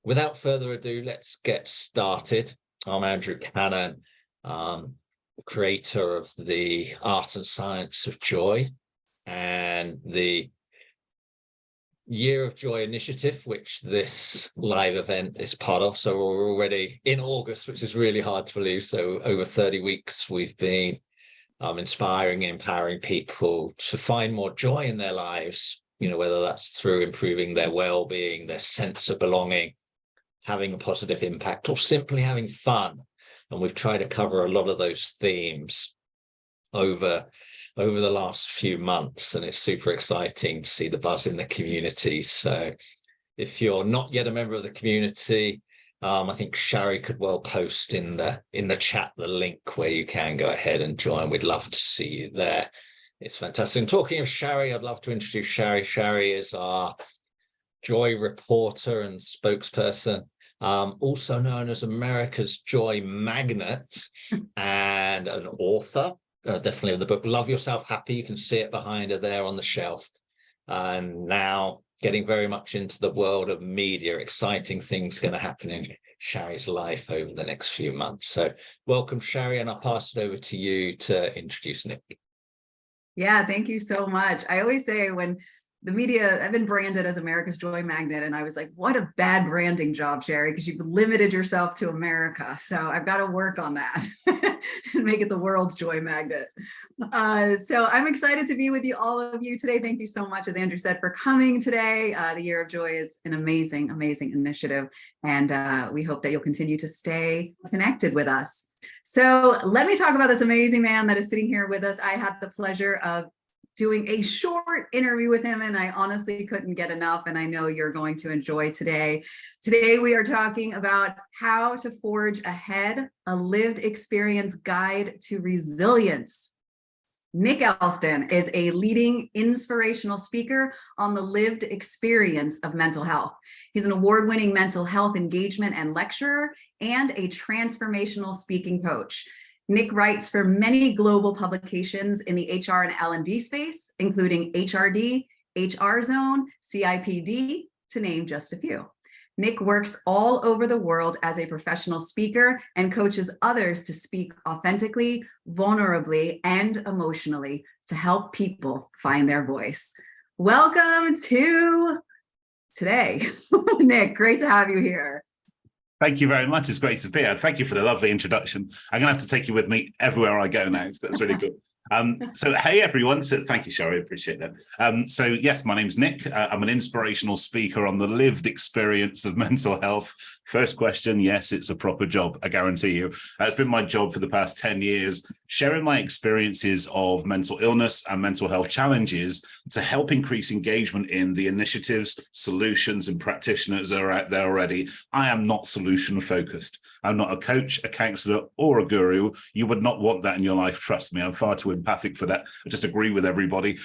without further ado, let's get started. I'm Andrew Cannon, creator of the Art and Science of Joy and the Year of Joy initiative, which this live event is part of. So we're already in August, which is really hard to believe. So over 30 weeks, we've been inspiring and empowering people to find more joy in their lives, whether that's through improving their well-being, their sense of belonging, having a positive impact, or simply having fun. And we've tried to cover a lot of those themes over the last few months, and it's super exciting to see the buzz in the community. So if you're not yet a member of the community, I think Shari could well post in the chat the link where you can go ahead and join. We'd love to see you there. It's fantastic. And talking of Shari, I'd love to introduce Shari. Shari is our joy reporter and spokesperson, also known as America's Joy Magnet, and an author, definitely of the book Love Yourself Happy. You can see it behind her there on the shelf. And now getting very much into the world of media. Exciting things going to happen in Shari's life over the next few months. So welcome, Shari, and I'll pass it over to you to introduce Nick. Yeah, thank you so much. I always say when the media, I've been branded as America's Joy Magnet, and I was like, what a bad branding job, Shari, because you've limited yourself to America. So I've got to work on that and make it the world's joy magnet. So I'm excited to be with you, all of you today. Thank you so much, as Andrew said, for coming today. The Year of Joy is an amazing, amazing initiative, and we hope that you'll continue to stay connected with us. So let me talk about this amazing man that is sitting here with us. I had the pleasure of doing a short interview with him, and I honestly couldn't get enough, and I know you're going to enjoy today. Today, we are talking about how to forge ahead, a lived experience guide to resilience. Nick Elston is a leading inspirational speaker on the lived experience of mental health. He's an award-winning mental health engagement and lecturer and a transformational speaking coach. Nick writes for many global publications in the HR and L&D space, including HRD, HR Zone, CIPD, to name just a few. Nick works all over the world as a professional speaker and coaches others to speak authentically, vulnerably, and emotionally to help people find their voice. Welcome to today. Nick, great to have you here. Thank you very much. It's great to be here. Thank you for the lovely introduction. I'm going to have to take you with me everywhere I go now. So that's really good. So hey, everyone. So thank you, Shari. I appreciate that. So yes, my name's Nick. I'm an inspirational speaker on the lived experience of mental health. First question, yes, it's a proper job, I guarantee you. It's been my job for the past 10 years, sharing my experiences of mental illness and mental health challenges to help increase engagement in the initiatives, solutions, and practitioners that are out there already. I am not solution focused. I'm not a coach, a counselor, or a guru. You would not want that in your life. Trust me, I'm far too empathic for that. I just agree with everybody.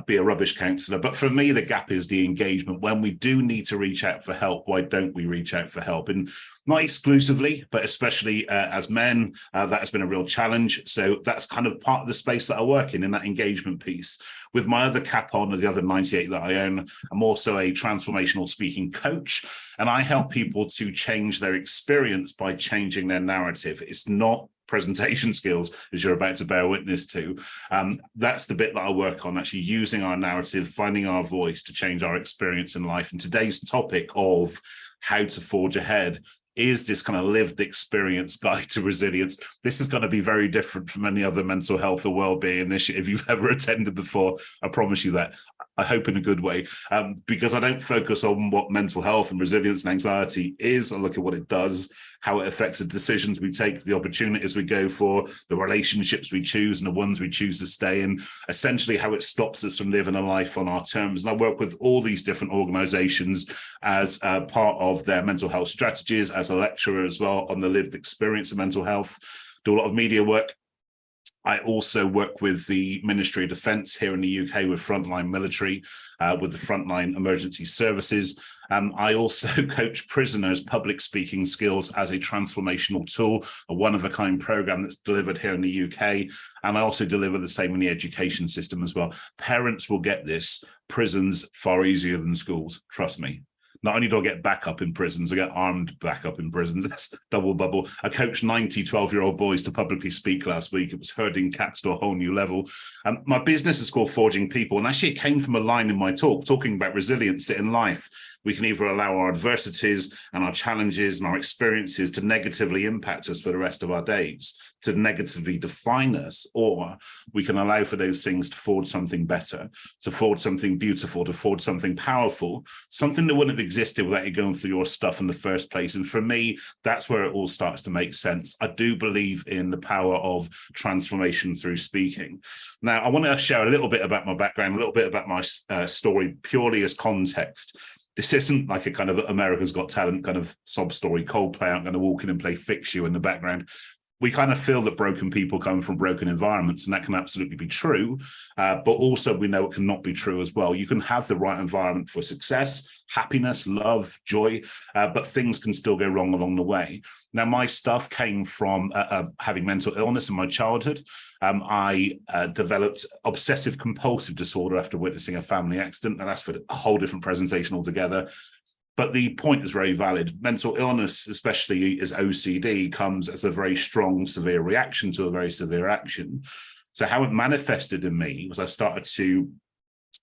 Be a rubbish counselor. But for me, the gap is the engagement. When we do need to reach out for help, why don't we reach out for help? And not exclusively, but especially as men, that has been a real challenge. So that's kind of part of the space that I work in that engagement piece. With my other cap on, or the other 98 that I own, I'm also a transformational speaking coach, and I help people to change their experience by changing their narrative. It's not presentation skills, as you're about to bear witness to. That's the bit that I work on, actually using our narrative, finding our voice to change our experience in life. And today's topic of how to forge ahead is this kind of lived experience guide to resilience. This is going to be very different from any other mental health or wellbeing initiative you've ever attended before. I promise you that. I hope in a good way, because I don't focus on what mental health and resilience and anxiety is. I look at what it does, how it affects the decisions we take, the opportunities we go for, the relationships we choose and the ones we choose to stay in, essentially how it stops us from living a life on our terms. And I work with all these different organizations as part of their mental health strategies, as a lecturer as well on the lived experience of mental health, do a lot of media work. I also work with the Ministry of Defence here in the UK with frontline military, with the frontline emergency services. I also coach prisoners' public speaking skills as a transformational tool, a one-of-a-kind program that's delivered here in the UK. And I also deliver the same in the education system as well. Parents will get this. Prisons far easier than schools, trust me. Not only do I get backup in prisons, I get armed backup in prisons. It's double bubble. I coached 90 12-year-old boys to publicly speak last week. It was herding cats to a whole new level. My business is called Forging People. And actually, it came from a line in my talk talking about resilience, that in life, we can either allow our adversities and our challenges and our experiences to negatively impact us for the rest of our days, to negatively define us, or we can allow for those things to forge something better, to forge something beautiful, to forge something powerful, something that wouldn't have existed without you going through your stuff in the first place. And for me, that's where it all starts to make sense. I do believe in the power of transformation through speaking. Now, I want to share a little bit about my background, a little bit about my story, purely as context. This isn't like a kind of America's Got Talent kind of sob story, Coldplay aren't going to walk in and play Fix You in the background. We kind of feel that broken people come from broken environments, and that can absolutely be true. But also we know it cannot be true as well. You can have the right environment for success, happiness, love, joy, but things can still go wrong along the way. Now, my stuff came from having mental illness in my childhood. I developed obsessive compulsive disorder after witnessing a family accident, and that's for a whole different presentation altogether. But the point is very valid. Mental illness, especially as OCD, comes as a very strong, severe reaction to a very severe action. So how it manifested in me was I started to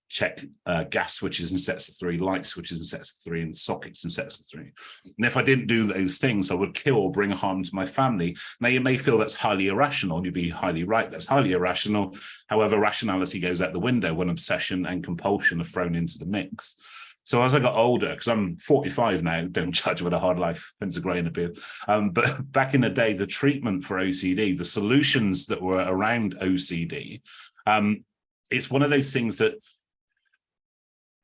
check gas switches in sets of 3, light switches in sets of 3, and sockets in sets of 3. And if I didn't do those things, I would kill or bring harm to my family. Now, you may feel that's highly irrational, and you'd be highly right. That's highly irrational. However, rationality goes out the window when obsession and compulsion are thrown into the mix. So as I got older, because I'm 45 now, don't judge with a hard life, hence a grey in the beard. But back in the day, the treatment for OCD, the solutions that were around OCD, it's one of those things that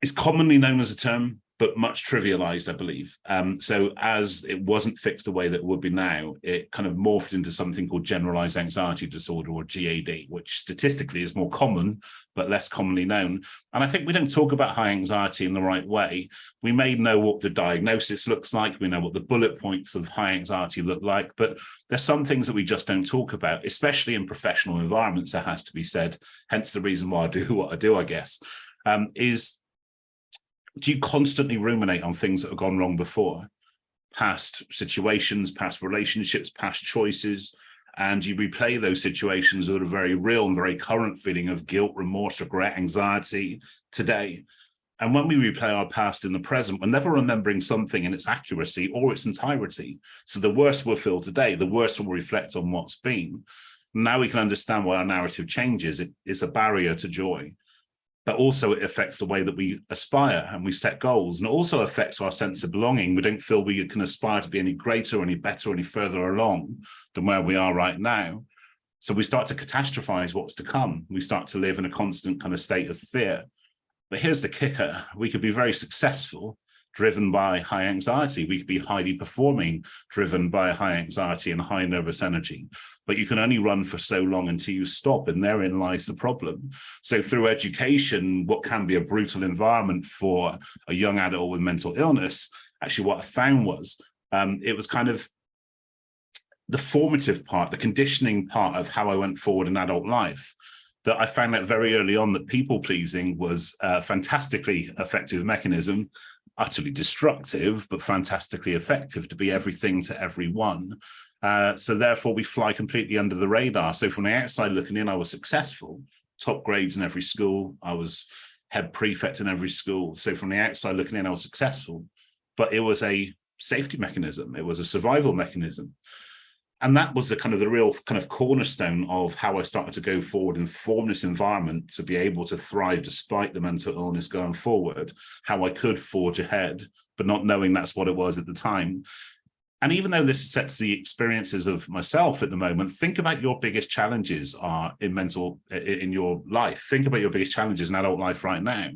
is commonly known as a term, but much trivialized, I believe. So as it wasn't fixed the way that it would be now, it kind of morphed into something called generalized anxiety disorder, or GAD, which statistically is more common, but less commonly known. And I think we don't talk about high anxiety in the right way. We may know what the diagnosis looks like. We know what the bullet points of high anxiety look like, but there's some things that we just don't talk about, especially in professional environments, that has to be said. Hence the reason why I do what I do, I guess, is, do you constantly ruminate on things that have gone wrong before? Past situations, past relationships, past choices, and you replay those situations with a very real and very current feeling of guilt, remorse, regret, anxiety today. And when we replay our past in the present, we're never remembering something in its accuracy or its entirety. So the worse we'll feel today, the worse we'll reflect on what's been. Now we can understand why our narrative changes. It is a barrier to joy. But also it affects the way that we aspire and we set goals, and it also affects our sense of belonging. We don't feel we can aspire to be any greater, any better, any further along than where we are right now. So we start to catastrophize what's to come. We start to live in a constant kind of state of fear. But here's the kicker. We could be very successful, driven by high anxiety. We could be highly performing, driven by high anxiety and high nervous energy. But you can only run for so long until you stop, and therein lies the problem. So through education, what can be a brutal environment for a young adult with mental illness, actually what I found was it was kind of the formative part, the conditioning part of how I went forward in adult life, that I found out very early on that people-pleasing was a fantastically effective mechanism, utterly destructive, but fantastically effective to be everything to everyone. So therefore, we fly completely under the radar. So from the outside looking in, I was successful, top grades in every school. I was head prefect in every school. So from the outside looking in, I was successful, but it was a safety mechanism. It was a survival mechanism. And that was the real kind of cornerstone of how I started to go forward and form this environment to be able to thrive despite the mental illness going forward, how I could forge ahead, but not knowing that's what it was at the time. And even though this sets the experiences of myself at the moment, think about your biggest challenges are in your life. Think about your biggest challenges in adult life right now.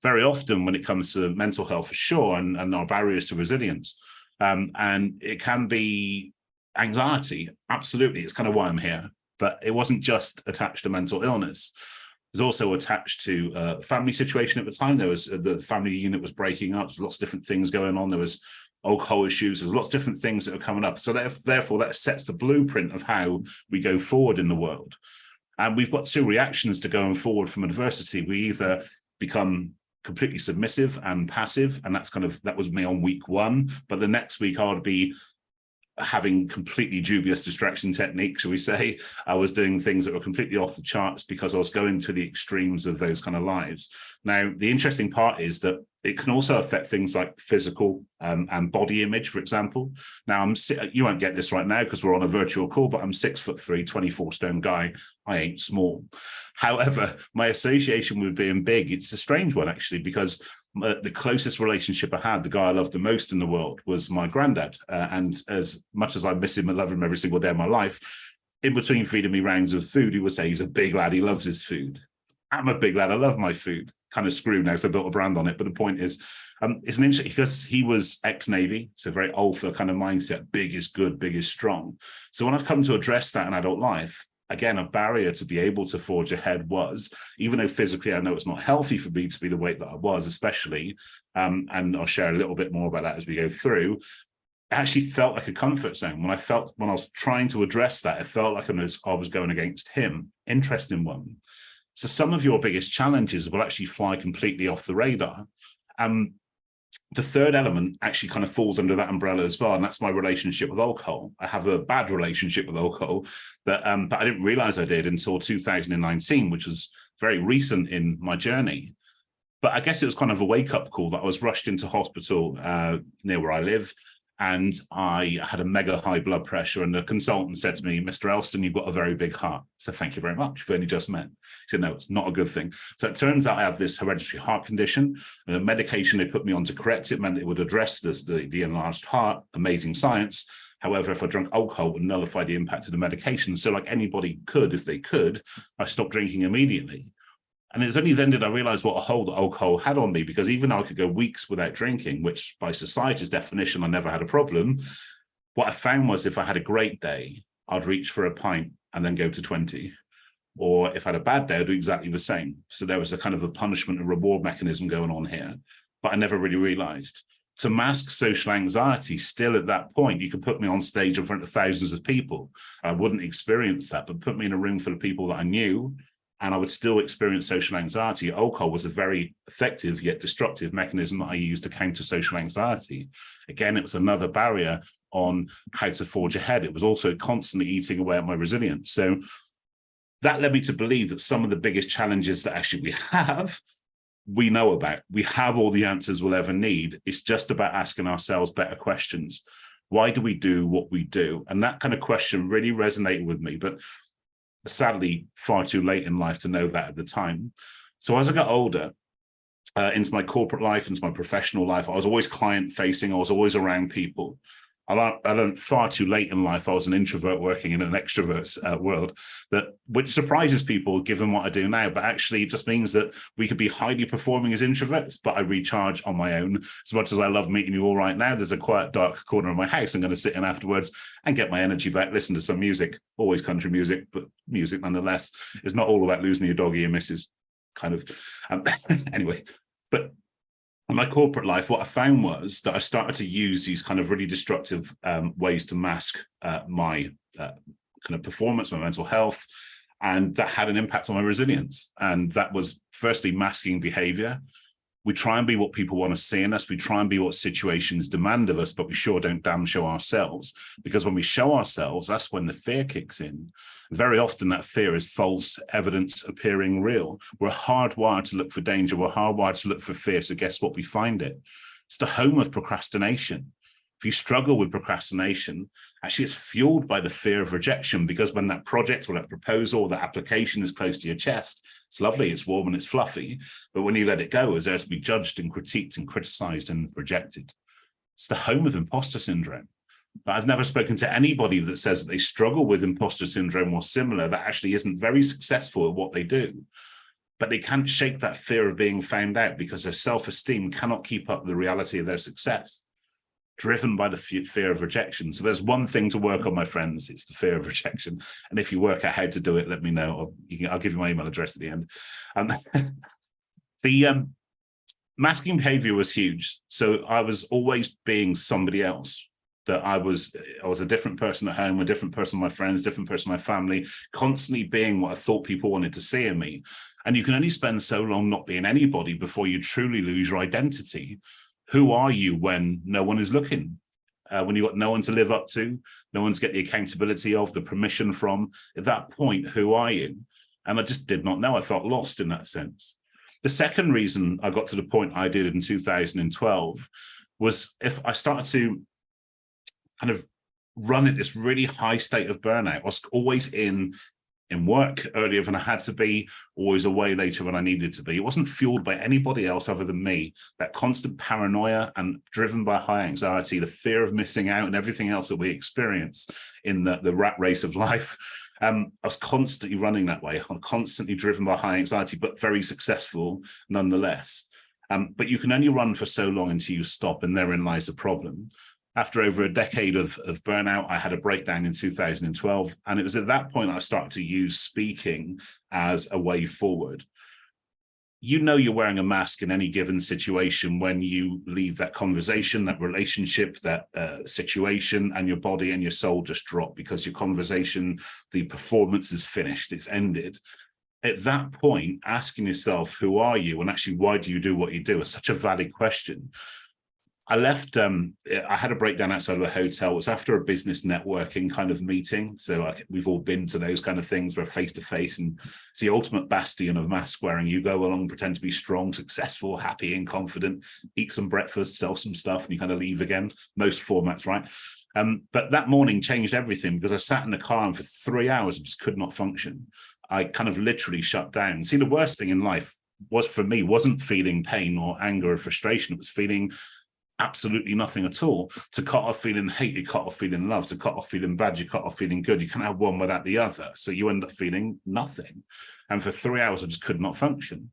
Very often when it comes to mental health, for sure, and our barriers to resilience, and it can be anxiety. Absolutely. It's kind of why I'm here. But it wasn't just attached to mental illness. It was also attached to a family situation at the time. There was the family unit was breaking up. There's lots of different things going on. There was alcohol issues. There's lots of different things that are coming up. So therefore, that sets the blueprint of how we go forward in the world. And we've got two reactions to going forward from adversity. We either become completely submissive and passive, and that was me on week 1. But the next week I would be having completely dubious distraction techniques, shall we say. I was doing things that were completely off the charts because I was going to the extremes of those kind of lives. Now, the interesting part is that it can also affect things like physical and body image, for example. Now, you won't get this right now because we're on a virtual call, but I'm 6'3", 24 stone guy. I ain't small. However, my association with being big, it's a strange one, actually, because the closest relationship I had, the guy I loved the most in the world, was my granddad. And as much as I miss him and love him every single day of my life, in between feeding me rounds of food, he would say he's a big lad, he loves his food. I'm a big lad, I love my food. Kind of screwed now, so I built a brand on it. But the point is, it's an interesting, because he was ex-Navy, so very alpha kind of mindset, big is good, big is strong. So when I've come to address that in adult life, again, a barrier to be able to forge ahead was, even though physically I know it's not healthy for me to be the weight that I was, especially, and I'll share a little bit more about that as we go through, it actually felt like a comfort zone. When I was trying to address that, it felt like I was going against him. Interesting one. So some of your biggest challenges will actually fly completely off the radar. The third element actually kind of falls under that umbrella as well, and that's my relationship with alcohol. I have a bad relationship with alcohol, but I didn't realize I did until 2019, which was very recent in my journey. But I guess it was kind of a wake-up call that I was rushed into hospital near where I live, and I had a mega high blood pressure, and the consultant said to me, "Mr. Elston, you've got a very big heart." I said, "Thank you very much. We've only just met." He said, "No, it's not a good thing." So it turns out I have this hereditary heart condition. The medication they put me on to correct it meant it would address the enlarged heart. Amazing science. However, if I drank alcohol, it would nullify the impact of the medication. So like anybody could, if they could, I stopped drinking immediately. And it's only then did I realize what a hold alcohol had on me, because even though I could go weeks without drinking, which by society's definition, I never had a problem, what I found was if I had a great day, I'd reach for a pint and then go to 20. Or if I had a bad day, I'd do exactly the same. So there was a kind of a punishment and reward mechanism going on here, but I never really realized. To mask social anxiety, still at that point, you could put me on stage in front of thousands of people. I wouldn't experience that, but put me in a room full of people that I knew, and I would still experience social anxiety. Alcohol was a very effective yet destructive mechanism that I used to counter social anxiety. Again, it was another barrier on how to forge ahead. It was also constantly eating away at my resilience. So that led me to believe that some of the biggest challenges that actually we know about. We have all the answers we'll ever need. It's just about asking ourselves better questions. Why do we do what we do? And that kind of question really resonated with me, but sadly, far too late in life to know that at the time. So as I got older, into my corporate life, into my professional life, I was always client facing. I was always around people. I learned far too late in life I was an introvert working in an extrovert's world, which surprises people given what I do now. But actually, it just means that we could be highly performing as introverts, but I recharge on my own. As much as I love meeting you all right now, there's a quiet, dark corner of my house I'm going to sit in afterwards and get my energy back, listen to some music, always country music, but music nonetheless. It's not all about losing your doggy and missus, kind of. Anyway, but in my corporate life, what I found was that I started to use these kind of really destructive ways to mask my kind of performance, my mental health, and that had an impact on my resilience. And that was firstly masking behavior. We try and be what people want to see in us. We try and be what situations demand of us, but we sure don't damn show ourselves. Because when we show ourselves, that's when the fear kicks in. Very often that fear is false evidence appearing real. We're hardwired to look for danger. We're hardwired to look for fear. So guess what? We find it. It's the home of procrastination. If you struggle with procrastination, actually it's fueled by the fear of rejection, because when that project or that proposal or that application is close to your chest, it's lovely, it's warm and it's fluffy. But when you let it go, it's there to be judged and critiqued and criticized and rejected. It's the home of imposter syndrome. But I've never spoken to anybody that says that they struggle with imposter syndrome or similar that actually isn't very successful at what they do. But they can't shake that fear of being found out because their self-esteem cannot keep up with the reality of their success, driven by the fear of rejection. So there's one thing to work on, my friends. It's the fear of rejection. And if you work out how to do it, let me know. I'll give you my email address at the end. The masking behavior was huge. So I was always being somebody else. That I was a different person at home, a different person with my friends, different person with my family, constantly being what I thought people wanted to see in me. And you can only spend so long not being anybody before you truly lose your identity. Who are you when no one is looking? When you've got no one to live up to, no one to get the accountability of, the permission from, at that point, who are you? And I just did not know. I felt lost in that sense. The second reason I got to the point I did in 2012 was if I started to kind of run at this really high state of burnout. I was always in work earlier than I had to be, always away later than I needed to be. It wasn't fueled by anybody else other than me. That constant paranoia and driven by high anxiety, the fear of missing out and everything else that we experience in the rat race of life. I was constantly running that way. I'm constantly driven by high anxiety, but very successful nonetheless. But you can only run for so long until you stop, and therein lies the problem. After over a decade of burnout, I had a breakdown in 2012. And it was at that point I started to use speaking as a way forward. You know you're wearing a mask in any given situation when you leave that conversation, that relationship, that situation, and your body and your soul just drop because your conversation, the performance is finished, it's ended. At that point, asking yourself, who are you? And actually, why do you do what you do? Is such a valid question. I left, I had a breakdown outside of a hotel. It was after a business networking kind of meeting. So we've all been to those kind of things where face-to-face, and it's the ultimate bastion of mask wearing. You go along, pretend to be strong, successful, happy and confident, eat some breakfast, sell some stuff, and you kind of leave again. Most formats, right? But that morning changed everything because I sat in the car and for 3 hours, I just could not function. I kind of literally shut down. See, the worst thing in life was for me, wasn't feeling pain or anger or frustration. It was feeling absolutely nothing at all. To cut off feeling hate, you cut off feeling love. To cut off feeling bad, you cut off feeling good. You can't have one without the other. So you end up feeling nothing. And for 3 hours, I just could not function.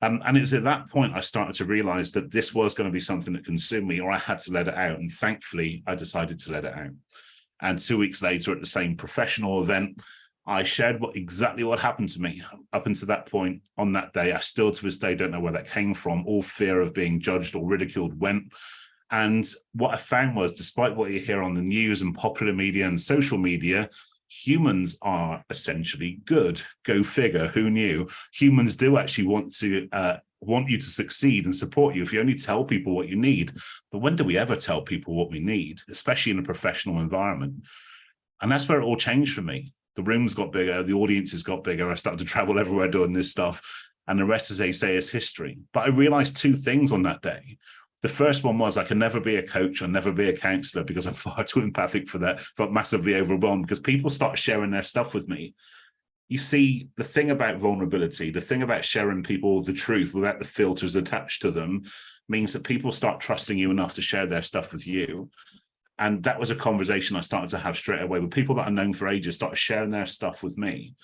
And it's at that point I started to realize that this was going to be something that consumed me, or I had to let it out. And thankfully, I decided to let it out. And 2 weeks later, at the same professional event, I shared exactly what happened to me up until that point on that day. I still to this day don't know where that came from. All fear of being judged or ridiculed went. And what I found was, despite what you hear on the news and popular media and social media, humans are essentially good. Go figure, who knew? Humans do actually want you to succeed and support you if you only tell people what you need. But when do we ever tell people what we need, especially in a professional environment? And that's where it all changed for me. The rooms got bigger, the audiences got bigger. I started to travel everywhere doing this stuff. And the rest, as they say, is history. But I realized two things on that day. The first one was I can never be a coach, I'll never be a counselor because I'm far too empathic for that. Felt massively overwhelmed because people start sharing their stuff with me. You see, the thing about vulnerability, the thing about sharing people the truth without the filters attached to them means that people start trusting you enough to share their stuff with you. And that was a conversation I started to have straight away with people that I've known for ages, started sharing their stuff with me.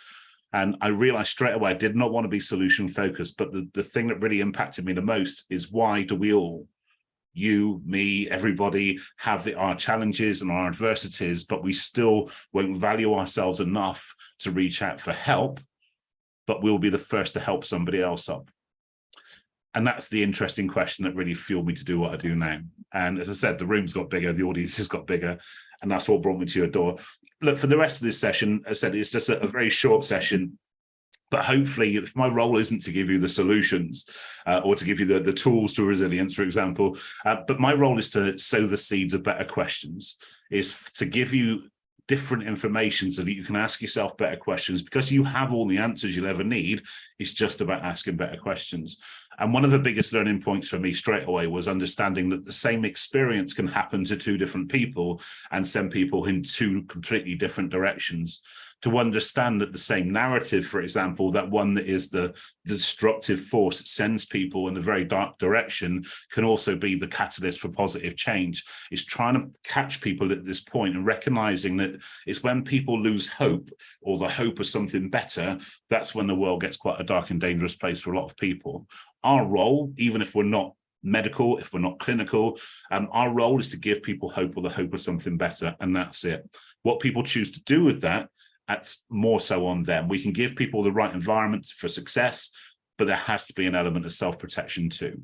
And I realized straight away I did not want to be solution focused, but the thing that really impacted me the most is, why do we all, you, me, everybody, have our challenges and our adversities, but we still won't value ourselves enough to reach out for help, but we'll be the first to help somebody else up? And that's the interesting question that really fueled me to do what I do now. And as I said, the rooms got bigger, the audiences got bigger, and that's what brought me to your door. Look, for the rest of this session, as I said, it's just a very short session. But hopefully, if my role isn't to give you the solutions or to give you the tools to resilience, for example, but my role is to sow the seeds of better questions, is to give you different information so that you can ask yourself better questions, because you have all the answers you'll ever need. It's just about asking better questions. And one of the biggest learning points for me straight away was understanding that the same experience can happen to two different people and send people in two completely different directions. To understand that the same narrative, for example, that one that is the destructive force that sends people in a very dark direction, can also be the catalyst for positive change. It's trying to catch people at this point and recognizing that it's when people lose hope, or the hope of something better, that's when the world gets quite a dark and dangerous place for a lot of people. Our role, even if we're not medical, if we're not clinical, our role is to give people hope, or the hope of something better, and that's it. What people choose to do with that, that's more so on them. We can give people the right environment for success, but there has to be an element of self-protection too.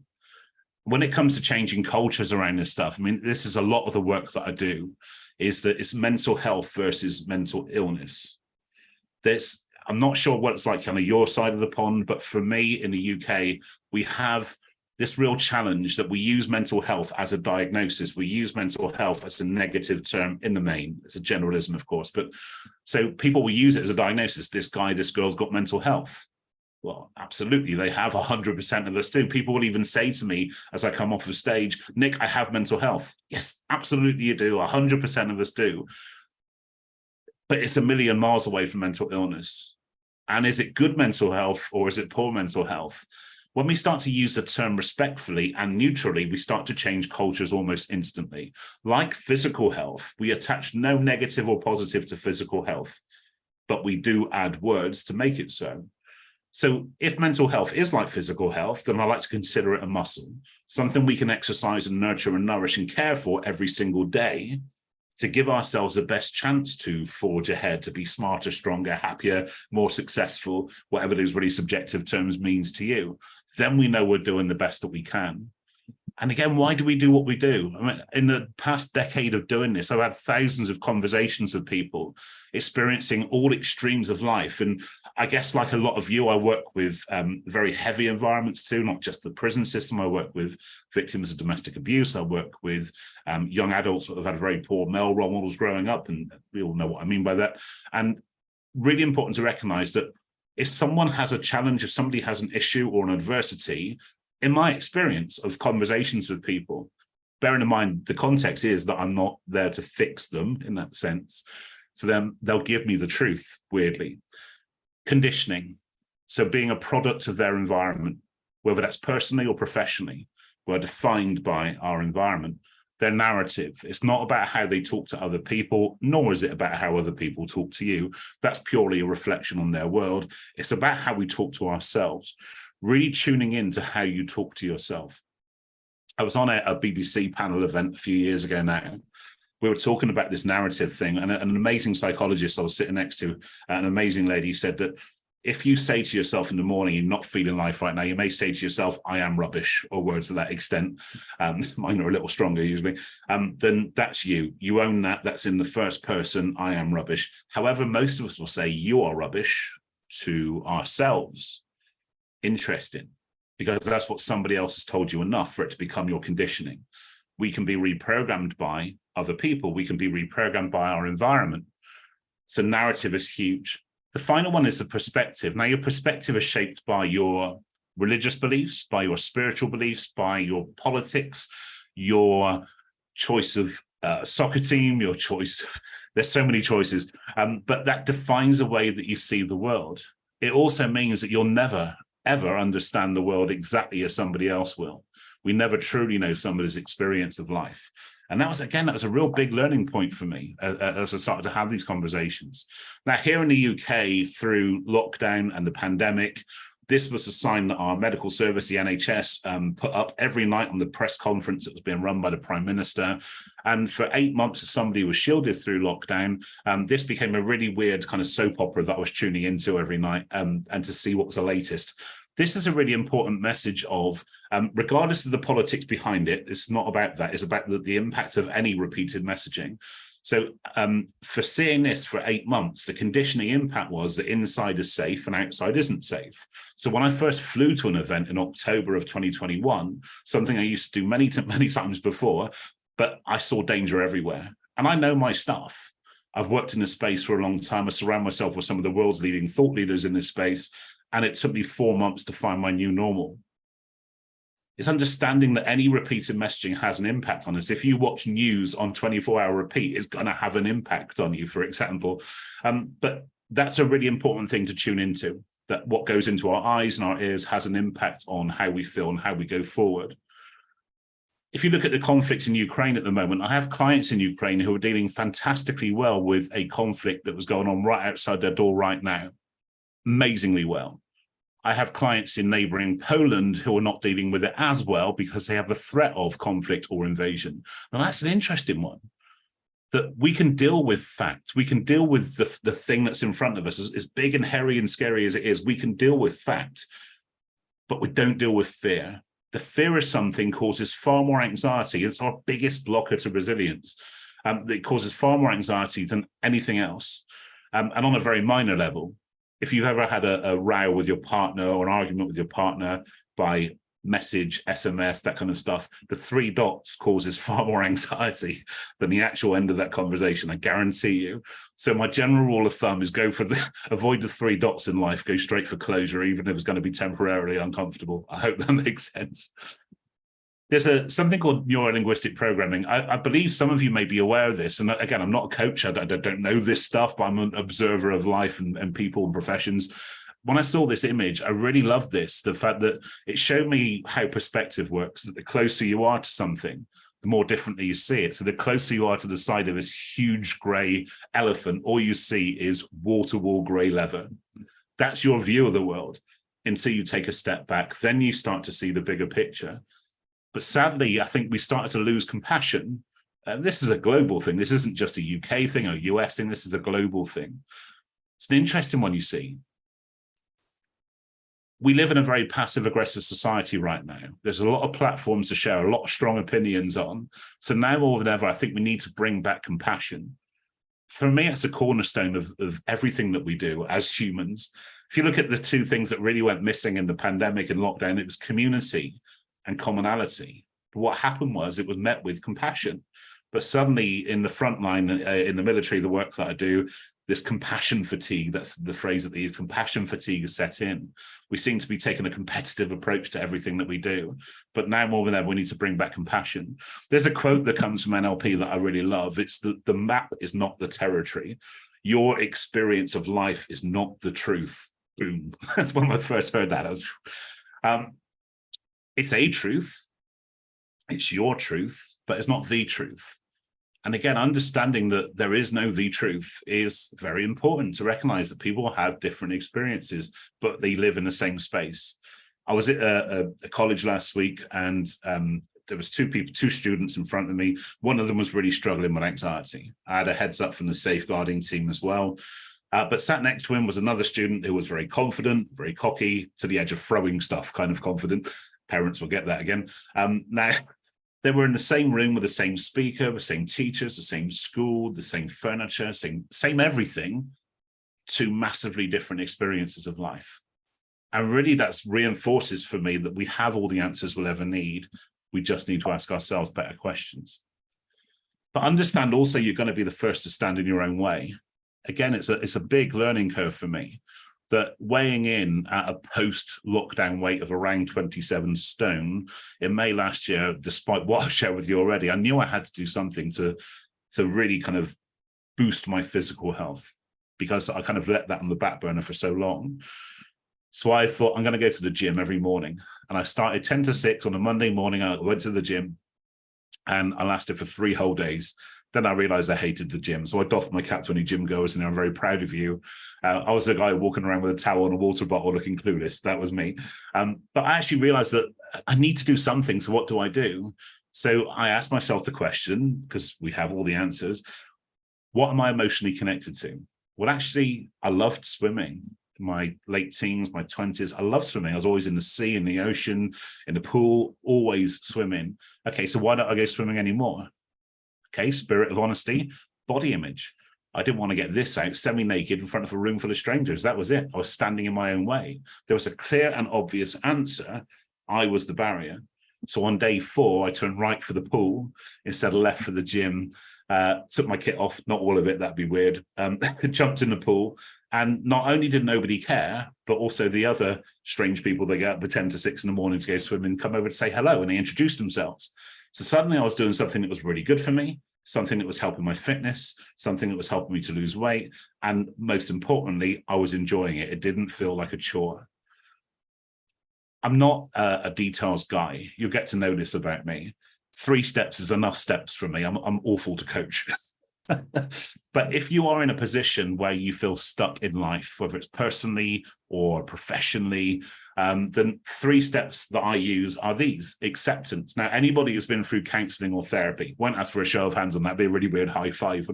When it comes to changing cultures around this stuff, I mean, this is a lot of the work that I do, is that it's mental health versus mental illness. I'm not sure what it's like on your side of the pond, but for me in the UK, we have this real challenge that we use mental health as a diagnosis. We use mental health as a negative term in the main. It's a generalism, of course, but so people will use it as a diagnosis. This guy, this girl's got mental health. Well, absolutely, they have. 100% of us do. People will even say to me as I come off the stage, Nick, I have mental health. Yes, absolutely you do. 100% of us do. But it's a million miles away from mental illness. And is it good mental health or is it poor mental health? When we start to use the term respectfully and neutrally, we start to change cultures almost instantly. Like physical health, we attach no negative or positive to physical health, but we do add words to make it so. So if mental health is like physical health, then I like to consider it a muscle, something we can exercise and nurture and nourish and care for every single day to give ourselves the best chance to forge ahead, to be smarter, stronger, happier, more successful, whatever those really subjective terms means to you. Then we know we're doing the best that we can. And again, why do we do what we do? I mean, in the past decade of doing this, I've had thousands of conversations with people experiencing all extremes of life. And I guess like a lot of you, I work with very heavy environments too, not just the prison system. I work with victims of domestic abuse. I work with young adults that have had very poor male role models growing up. And we all know what I mean by that. And really important to recognize that if someone has a challenge, if somebody has an issue or an adversity, in my experience of conversations with people, bearing in mind the context is that I'm not there to fix them in that sense. So then they'll give me the truth, weirdly. Conditioning. So being a product of their environment, whether that's personally or professionally, we're defined by our environment. Their narrative. It's not about how they talk to other people, nor is it about how other people talk to you. That's purely a reflection on their world. It's about how we talk to ourselves. Really tuning in to how you talk to yourself. I was on a BBC panel event a few years ago now. We were talking about this narrative thing, and an amazing psychologist I was sitting next to, an amazing lady, said that if you say to yourself in the morning, you're not feeling life right now, you may say to yourself, I am rubbish, or words to that extent. Mine are a little stronger usually. Then that's you. You own that. That's in the first person, I am rubbish. However, most of us will say you are rubbish to ourselves. Interesting, because that's what somebody else has told you enough for it to become your conditioning. We can be reprogrammed by other people. We can be reprogrammed by our environment. So narrative is huge. The final one is the perspective. Now, your perspective is shaped by your religious beliefs, by your spiritual beliefs, by your politics, your choice of soccer team, your choice. There's so many choices, but that defines the way that you see the world. It also means that you'll never ever understand the world exactly as somebody else will. We never truly know somebody's experience of life. And that was a real big learning point for me as I started to have these conversations. Now, here in the UK, through lockdown and the pandemic, this was a sign that our medical service, the NHS, put up every night on the press conference that was being run by the Prime Minister. And for 8 months, as somebody was shielded through lockdown, this became a really weird kind of soap opera that I was tuning into every night and to see what was the latest. This is a really important message of, regardless of the politics behind it, it's not about that. It's about the impact of any repeated messaging. So for seeing this for 8 months, the conditioning impact was that inside is safe and outside isn't safe. So when I first flew to an event in October of 2021, something I used to do many times before, but I saw danger everywhere. And I know my stuff. I've worked in this space for a long time. I surround myself with some of the world's leading thought leaders in this space. And it took me 4 months to find my new normal. It's understanding that any repeated messaging has an impact on us. If you watch news on 24-hour repeat, it's going to have an impact on you, for example. But that's a really important thing to tune into, that what goes into our eyes and our ears has an impact on how we feel and how we go forward. If you look at the conflict in Ukraine at the moment, I have clients in Ukraine who are dealing fantastically well with a conflict that was going on right outside their door right now. Amazingly well. I have clients in neighboring Poland who are not dealing with it as well because they have a threat of conflict or invasion. And that's an interesting one, that we can deal with fact. We can deal with the thing that's in front of us, as big and hairy and scary as it is. We can deal with fact, but we don't deal with fear. The fear of something causes far more anxiety. It's our biggest blocker to resilience. It causes far more anxiety than anything else. And on a very minor level, if you've ever had a row with your partner or an argument with your partner by message, SMS, that kind of stuff, the 3 dots causes far more anxiety than the actual end of that conversation, I guarantee you. So my general rule of thumb is avoid the 3 dots in life, go straight for closure, even if it's going to be temporarily uncomfortable. I hope that makes sense. There's something called neuro-linguistic programming. I believe some of you may be aware of this. And again, I'm not a coach. I don't know this stuff, but I'm an observer of life and people and professions. When I saw this image, I really loved this, the fact that it showed me how perspective works, that the closer you are to something, the more differently you see it. So the closer you are to the side of this huge gray elephant, all you see is wall-to-wall gray leather. That's your view of the world until you take a step back. Then you start to see the bigger picture. But sadly, I think we started to lose compassion. This is a global thing. This isn't just a UK thing or US thing. This is a global thing. It's an interesting one, you see. We live in a very passive-aggressive society right now. There's a lot of platforms to share a lot of strong opinions on. So now more than ever, I think we need to bring back compassion. For me, it's a cornerstone of everything that we do as humans. If you look at the 2 things that really went missing in the pandemic and lockdown, it was community and commonality. But what happened was it was met with compassion. But suddenly in the front line, in the military, the work that I do, this compassion fatigue, that's the phrase that they use, compassion fatigue is set in. We seem to be taking a competitive approach to everything that we do. But now more than ever, we need to bring back compassion. There's a quote that comes from NLP that I really love. It's the map is not the territory. Your experience of life is not the truth. Boom. That's when I first heard that. It's a truth, it's your truth, but it's not the truth. And again, understanding that there is no the truth is very important to recognize that people have different experiences, but they live in the same space. I was at a college last week, and there was 2 students in front of me. One of them was really struggling with anxiety. I had a heads up from the safeguarding team as well. But sat next to him was another student who was very confident, very cocky, to the edge of throwing stuff, kind of confident. Parents will get that again. Now, they were in the same room with the same speaker, the same teachers, the same school, the same furniture, same everything, 2 massively different experiences of life. And really that reinforces for me that we have all the answers we'll ever need. We just need to ask ourselves better questions. But understand also you're going to be the first to stand in your own way. Again, it's a big learning curve for me. That weighing in at a post-lockdown weight of around 27 stone in May last year, despite what I've shared with you already, I knew I had to do something to really kind of boost my physical health, because I kind of let that on the back burner for so long. So I thought I'm going to go to the gym every morning. And I started 10 to 6 on a Monday morning. I went to the gym and I lasted for 3 whole days. Then I realized I hated the gym. So I doffed my cap to any gym goers, and I'm very proud of you. I was the guy walking around with a towel and a water bottle looking clueless. That was me. But I actually realized that I need to do something. So what do I do? So I asked myself the question, because we have all the answers, what am I emotionally connected to? Well, actually, I loved swimming. In my late teens, my 20s, I loved swimming. I was always in the sea, in the ocean, in the pool, always swimming. Okay, so why don't I go swimming anymore? Okay, spirit of honesty, body image. I didn't want to get this out semi-naked in front of a room full of strangers. That was it. I was standing in my own way. There was a clear and obvious answer. I was the barrier. So on day 4, I turned right for the pool instead of left for the gym. Took my kit off, not all of it, that'd be weird. Jumped in the pool. And not only did nobody care, but also the other strange people that get up at 10 to 6 in the morning to go swimming come over to say hello, and they introduced themselves. So suddenly I was doing something that was really good for me, something that was helping my fitness, something that was helping me to lose weight. And most importantly, I was enjoying it. It didn't feel like a chore. I'm not a details guy. You'll get to know this about me. 3 steps is enough steps for me. I'm awful to coach. But if you are in a position where you feel stuck in life, whether it's personally or professionally, then 3 steps that I use are these. Acceptance. Now, anybody who's been through counseling or therapy, won't ask for a show of hands on that, be a really weird high five.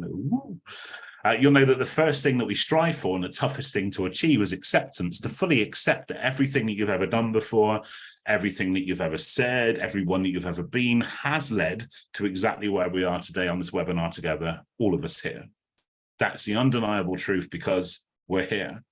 You'll know that the first thing that we strive for and the toughest thing to achieve is acceptance, to fully accept that everything that you've ever done before, everything that you've ever said, everyone that you've ever been has led to exactly where we are today on this webinar together, all of us here. That's the undeniable truth, because we're here.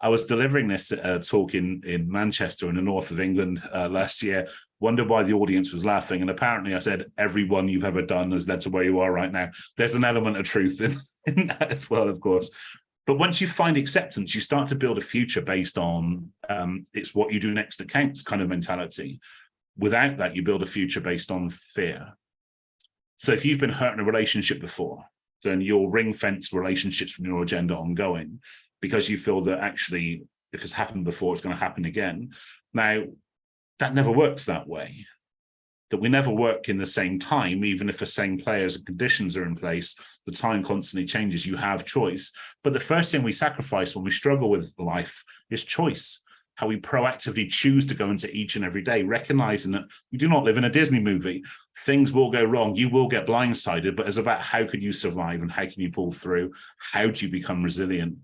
I was delivering this talk in Manchester in the north of England last year, wondered why the audience was laughing. And apparently I said, every one you've ever done has led to where you are right now. There's an element of truth in that as well, of course. But once you find acceptance, you start to build a future based on it's what you do next that counts kind of mentality. Without that, you build a future based on fear. So if you've been hurt in a relationship before, then you'll ring fence relationships from your agenda ongoing, because you feel that actually, if it's happened before, it's going to happen again. Now, that never works that way. That we never work in the same time, even if the same players and conditions are in place, the time constantly changes, you have choice. But the first thing we sacrifice when we struggle with life is choice. How we proactively choose to go into each and every day, recognizing that we do not live in a Disney movie. Things will go wrong. You will get blindsided, but it's about how can you survive and how can you pull through? How do you become resilient?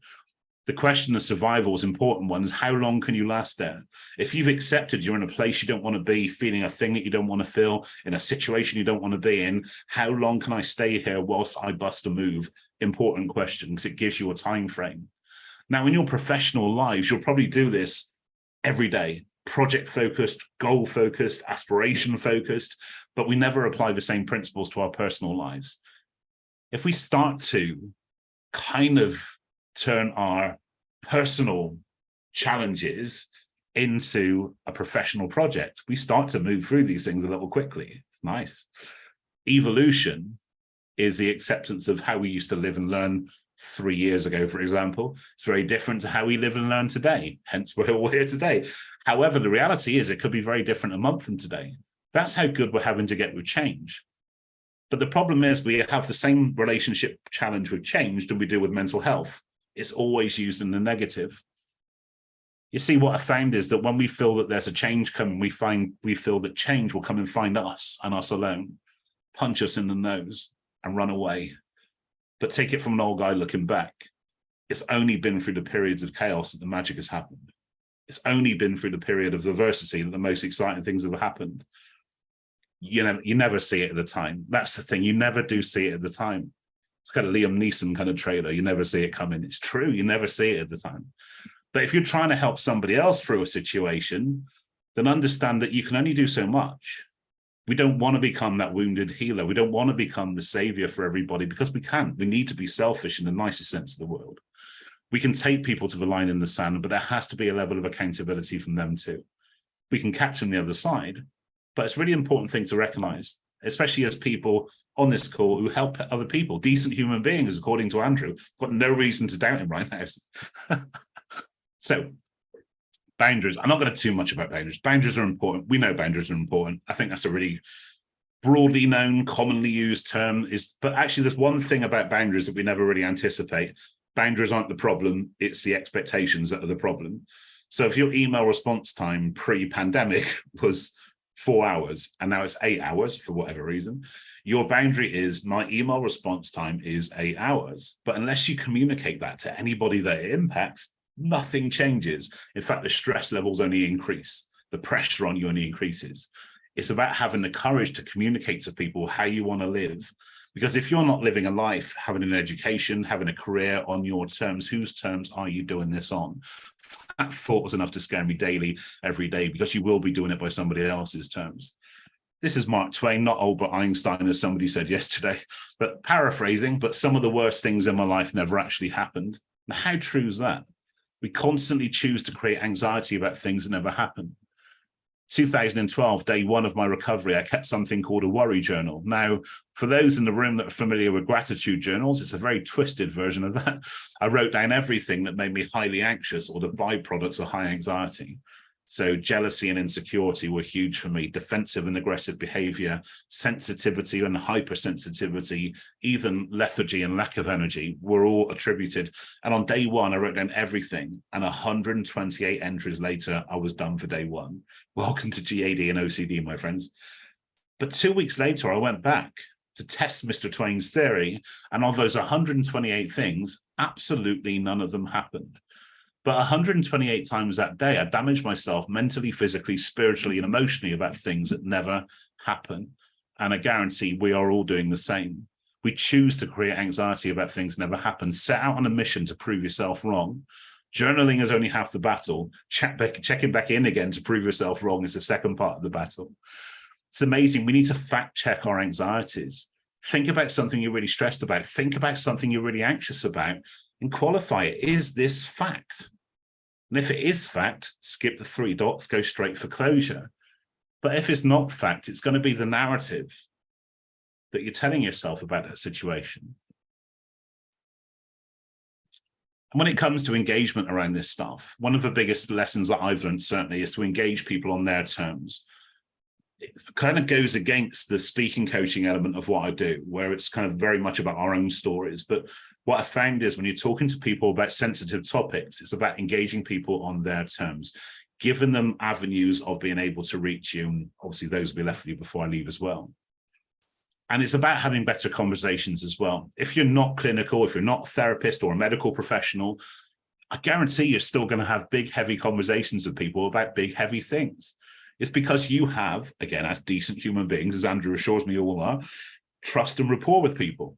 The question of survival is an important one. Is how long can you last there? If you've accepted you're in a place you don't want to be, feeling a thing that you don't want to feel, in a situation you don't want to be in, how long can I stay here whilst I bust a move? Important question, because it gives you a time frame. Now, in your professional lives, you'll probably do this every day, project focused, goal focused, aspiration focused, but we never apply the same principles to our personal lives. If we start to kind of turn our personal challenges into a professional project, we start to move through these things a little quickly. It's nice. Evolution is the acceptance of how we used to live and learn 3 years ago, for example. It's very different to how we live and learn today. Hence, we're all here today. However, the reality is it could be very different a month from today. That's how good we're having to get with change. But the problem is we have the same relationship challenge with change than we do with mental health. It's always used in the negative. You see, what I found is that when we feel that there's a change coming, we feel that change will come and find us and us alone, punch us in the nose and run away. But take it from an old guy looking back. It's only been through the periods of chaos that the magic has happened. It's only been through the period of adversity that the most exciting things have happened. You never see it at the time. That's the thing. You never do see it at the time. It's kind of Liam Neeson kind of trailer. You never see it coming. It's true. You never see it at the time. But if you're trying to help somebody else through a situation, then understand that you can only do so much. We don't want to become that wounded healer. We don't want to become the savior for everybody, because we can't. We need to be selfish in the nicest sense of the word. We can take people to the line in the sand, but there has to be a level of accountability from them too. We can catch them the other side, but it's a really important thing to recognize, especially as people on this call who help other people, decent human beings, according to Andrew. Got no reason to doubt him right now. So, boundaries. I'm not going to too much about boundaries. Boundaries are important. We know boundaries are important. I think that's a really broadly known, commonly used term. But actually, there's one thing about boundaries that we never really anticipate. Boundaries aren't the problem. It's the expectations that are the problem. So if your email response time pre-pandemic was 4 hours, and now it's 8 hours for whatever reason, your boundary is my email response time is 8 hours. But unless you communicate that to anybody that it impacts, nothing changes. In fact, the stress levels only increase. The pressure on you only increases. It's about having the courage to communicate to people how you want to live. Because if you're not living a life, having an education, having a career on your terms, whose terms are you doing this on? That thought was enough to scare me daily, every day, because you will be doing it by somebody else's terms. This is Mark Twain, not Albert Einstein, as somebody said yesterday, but paraphrasing, but some of the worst things in my life never actually happened. Now, how true is that? We constantly choose to create anxiety about things that never happen. 2012, day one of my recovery, I kept something called a worry journal. Now, for those in the room that are familiar with gratitude journals, it's a very twisted version of that. I wrote down everything that made me highly anxious or the byproducts of high anxiety. So jealousy and insecurity were huge for me. Defensive and aggressive behavior, sensitivity and hypersensitivity, even lethargy and lack of energy were all attributed. And on day one, I wrote down everything. And 128 entries later, I was done for day one. Welcome to GAD and OCD, my friends. But 2 weeks later, I went back to test Mr. Twain's theory. And of those 128 things, absolutely none of them happened. But 128 times that day, I damaged myself mentally, physically, spiritually, and emotionally about things that never happen. And I guarantee we are all doing the same. We choose to create anxiety about things that never happen. Set out on a mission to prove yourself wrong. Journaling is only half the battle. Checking back in again to prove yourself wrong is the second part of the battle. It's amazing. We need to fact check our anxieties. Think about something you're really stressed about. Think about something you're really anxious about and qualify it. Is this fact? And if it is fact, skip the 3 dots, go straight for closure. But if it's not fact, it's going to be the narrative that you're telling yourself about that situation. And when it comes to engagement around this stuff, one of the biggest lessons that I've learned certainly is to engage people on their terms. It kind of goes against the speaking coaching element of what I do, where it's kind of very much about our own stories. But what I found is when you're talking to people about sensitive topics, it's about engaging people on their terms, giving them avenues of being able to reach you. And obviously those will be left with you before I leave as well. And it's about having better conversations as well. If you're not clinical, if you're not a therapist or a medical professional, I guarantee you're still going to have big, heavy conversations with people about big, heavy things. It's because you have, again, as decent human beings, as Andrew assures me you all are, trust and rapport with people.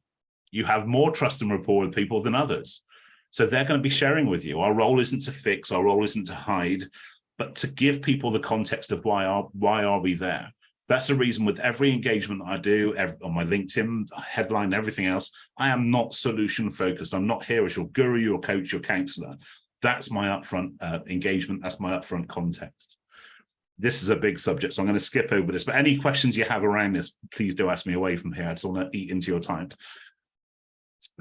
You have more trust and rapport with people than others. So they're going to be sharing with you. Our role isn't to fix, our role isn't to hide, but to give people the context of why are we there. That's the reason with every engagement I do on my LinkedIn headline, everything else, I am not solution focused. I'm not here as your guru, your coach, your counselor. That's my upfront engagement. That's my upfront context. This is a big subject, so I'm going to skip over this. But any questions you have around this, please do ask me away from here. I just want to eat into your time.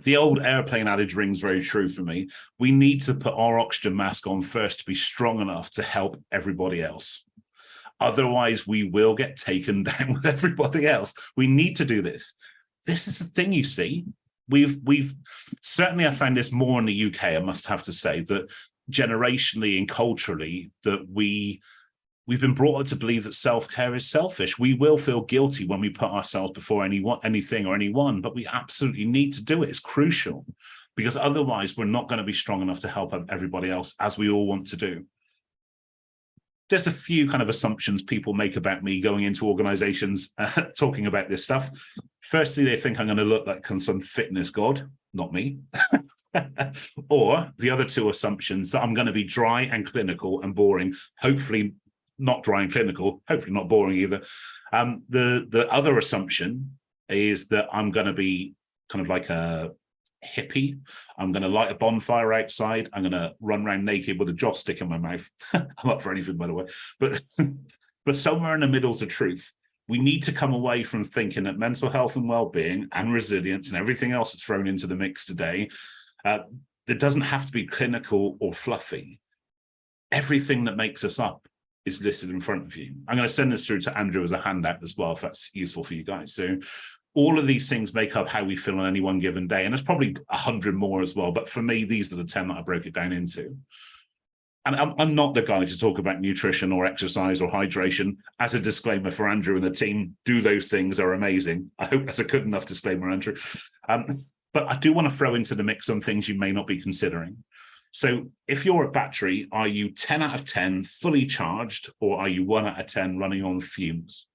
The old airplane adage rings very true for me. We need to put our oxygen mask on first to be strong enough to help everybody else. Otherwise, we will get taken down with everybody else. We need to do this. This is the thing, you see. We've certainly, I found this more in the UK, I must have to say, that generationally and culturally, that we've been brought up to believe that self-care is selfish. We will feel guilty when we put ourselves before anything or anyone, but we absolutely need to do it. It's crucial, because otherwise we're not going to be strong enough to help everybody else, as we all want to do. There's a few kind of assumptions people make about me going into organizations talking about this stuff. Firstly, they think I'm going to look like some fitness god, not me. Or the other two assumptions, that I'm going to be dry and clinical and boring, hopefully not dry and clinical, hopefully not boring either. The other assumption is that I'm going to be kind of like a hippie. I'm going to light a bonfire outside. I'm going to run around naked with a joss stick in my mouth. I'm up for anything, by the way. But somewhere in the middle is the truth. We need to come away from thinking that mental health and well-being and resilience and everything else that's thrown into the mix today, that doesn't have to be clinical or fluffy. Everything that makes us up is listed in front of you. I'm going to send this through to Andrew as a handout as well, if that's useful for you guys. So all of these things make up how we feel on any one given day. And there's probably 100 more as well. But for me, these are the 10 that I broke it down into. And I'm not the guy to talk about nutrition or exercise or hydration. As a disclaimer for Andrew and the team, do those things, are amazing. I hope that's a good enough disclaimer, Andrew. But I do want to throw into the mix some things you may not be considering. So if you're a battery, are you 10 out of 10 fully charged, or are you 1 out of 10 running on fumes?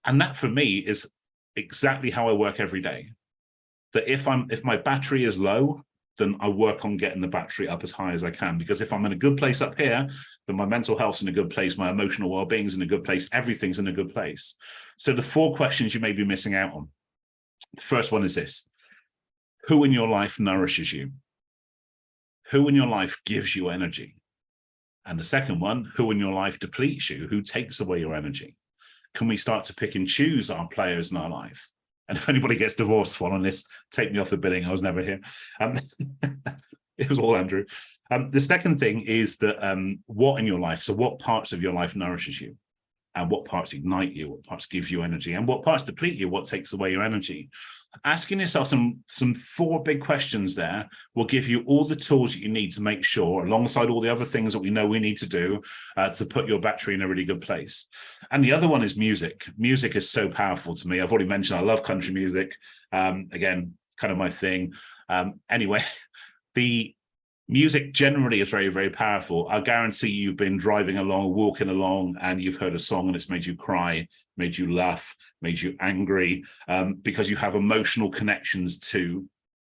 And that for me is exactly how I work every day. That if my battery is low, then I work on getting the battery up as high as I can. Because if I'm in a good place up here, then my mental health's in a good place, my emotional well-being's in a good place, everything's in a good place. So the 4 questions you may be missing out on. The first one is this: who in your life nourishes you? Who in your life gives you energy? And the second one, who in your life depletes you? Who takes away your energy? Can we start to pick and choose our players in our life? And if anybody gets divorced following this, take me off the billing. I was never here. It was all Andrew. The second thing is that what in your life, so what parts of your life nourishes you? And what parts ignite you? What parts give you energy? And what parts deplete you? What takes away your energy? Asking yourself some 4 big questions there will give you all the tools that you need to make sure, alongside all the other things that we know we need to do, to put your battery in a really good place. And the other one is music. Music is so powerful to me. I've already mentioned I love country music. Again, kind of my thing. Anyway, the music generally is very, very powerful. I guarantee you've been driving along, walking along, and you've heard a song and it's made you cry, made you laugh, made you angry, because you have emotional connections to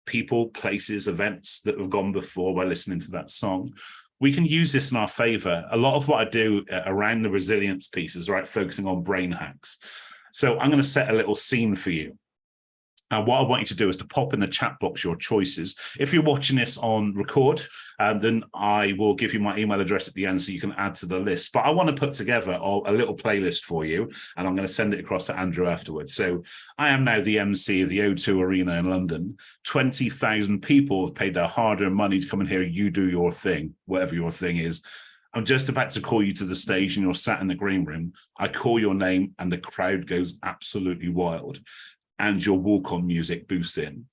people, places, events that have gone before by listening to that song. We can use this in our favor. A lot of what I do around the resilience pieces, right, focusing on brain hacks. So I'm going to set a little scene for you. Now, what I want you to do is to pop in the chat box your choices. If you're watching this on record, then I will give you my email address at the end so you can add to the list. But I want to put together a little playlist for you, and I'm going to send it across to Andrew afterwards. So I am now the MC of the O2 Arena in London. 20,000 people have paid their hard-earned money to come and hear you do your thing, whatever your thing is. I'm just about to call you to the stage and you're sat in the green room. I call your name and the crowd goes absolutely wild. And your walk-on music boosts in.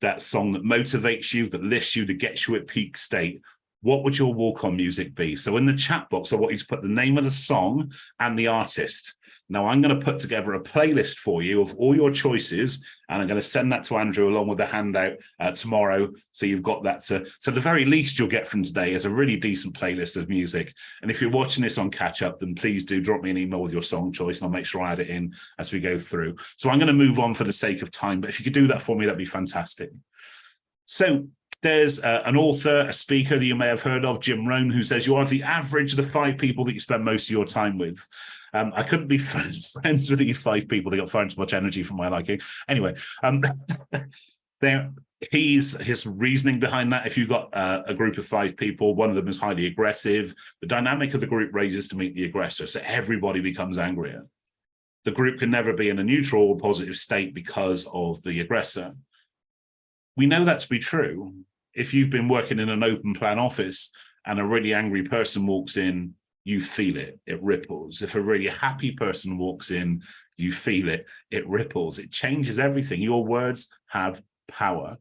That song that motivates you, that lifts you, that gets you at peak state. What would your walk-on music be? So in the chat box, I want you to put the name of the song and the artist. Now, I'm going to put together a playlist for you of all your choices, and I'm going to send that to Andrew along with the handout tomorrow. So you've got that. So the very least you'll get from today is a really decent playlist of music. And if you're watching this on catch up, then please do drop me an email with your song choice, and I'll make sure I add it in as we go through. So I'm going to move on for the sake of time, but if you could do that for me, that'd be fantastic. So there's an author, a speaker that you may have heard of, Jim Rohn, who says you are the average of the 5 people that you spend most of your time with. I couldn't be friends with these 5 people. They got far too much energy for my liking. Anyway, his reasoning behind that, if you've got a group of 5 people, one of them is highly aggressive, the dynamic of the group raises to meet the aggressor, so everybody becomes angrier. The group can never be in a neutral or positive state because of the aggressor. We know that to be true. If you've been working in an open plan office and a really angry person walks in, you feel it, it ripples. If a really happy person walks in, you feel it, it ripples. It changes everything. Your words have power.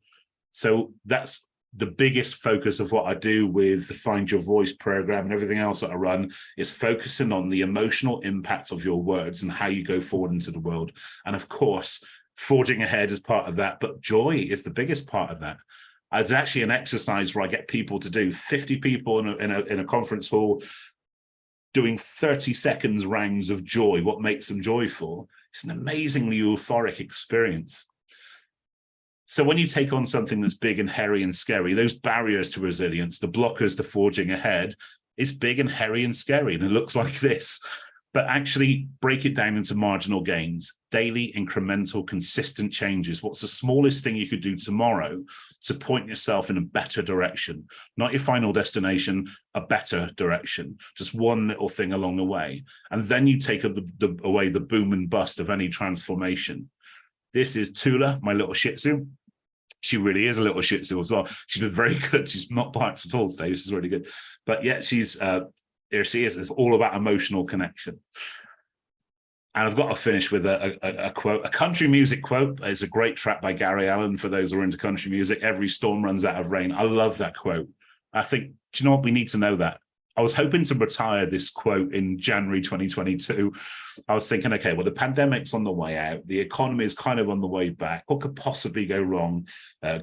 So that's the biggest focus of what I do with the Find Your Voice program and everything else that I run, is focusing on the emotional impact of your words and how you go forward into the world. And of course, forging ahead is part of that, but joy is the biggest part of that. It's actually an exercise where I get people to do 50 people in a conference hall, doing 30 seconds rounds of joy, what makes them joyful. It's an amazingly euphoric experience. So when you take on something that's big and hairy and scary, those barriers to resilience, the blockers to forging ahead, it's big and hairy and scary, and it looks like this. But actually break it down into marginal gains, daily, incremental, consistent changes. What's the smallest thing you could do tomorrow to point yourself in a better direction? Not your final destination, a better direction. Just one little thing along the way. And then you take away the boom and bust of any transformation. This is Tula, my little Shih Tzu. She really is a little Shih Tzu as well. She's been very good. She's not barked at all today. This is really good. But yeah, she's... here she is. It's all about emotional connection. And I've got to finish with a quote, a country music quote. It's a great track by Gary Allan for those who are into country music. Every storm runs out of rain. I love that quote. I think, do you know what? We need to know that. I was hoping to retire this quote in January 2022. I was thinking, okay, well, the pandemic's on the way out. The economy is kind of on the way back. What could possibly go wrong?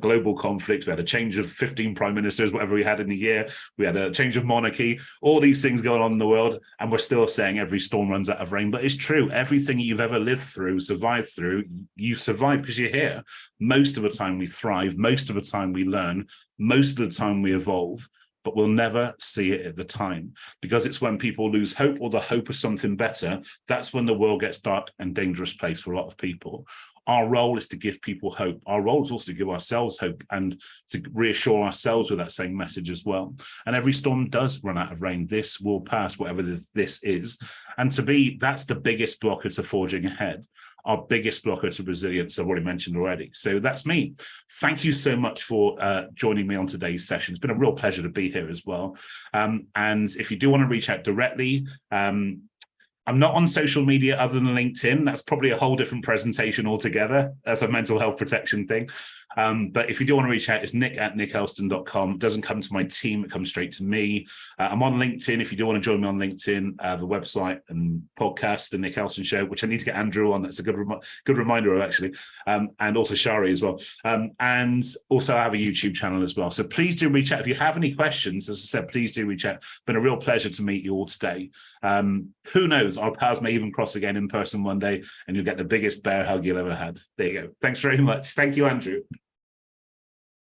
Global conflict. We had a change of 15 prime ministers, whatever we had in the year. We had a change of monarchy. All these things going on in the world. And we're still saying every storm runs out of rain. But it's true. Everything you've ever lived through, survived through, you survive because you're here. Most of the time we thrive. Most of the time we learn. Most of the time we evolve. But we'll never see it at the time, because it's when people lose hope or the hope of something better, that's when the world gets dark and dangerous place for a lot of people. Our role is to give people hope. Our role is also to give ourselves hope and to reassure ourselves with that same message as well. And every storm does run out of rain. This will pass, whatever this is. And that's the biggest blocker to forging ahead. Our biggest blocker to resilience, I've already mentioned already. So that's me. Thank you so much for joining me on today's session. It's been a real pleasure to be here as well. And if you do want to reach out directly, I'm not on social media other than LinkedIn. That's probably a whole different presentation altogether. That's a mental health protection thing. But if you do want to reach out, it's nick@nickelston.com. It doesn't come to my team. It comes straight to me. I'm on LinkedIn. If you do want to join me on LinkedIn, the website and podcast, The Nick Elston Show, which I need to get Andrew on. That's a good reminder of, actually. And also Shari as well. And also I have a YouTube channel as well. So please do reach out. If you have any questions, as I said, please do reach out. It's been a real pleasure to meet you all today. Who knows? Our paths may even cross again in person one day, and you'll get the biggest bear hug you'll ever had. There you go. Thanks very much. Thank you, Andrew.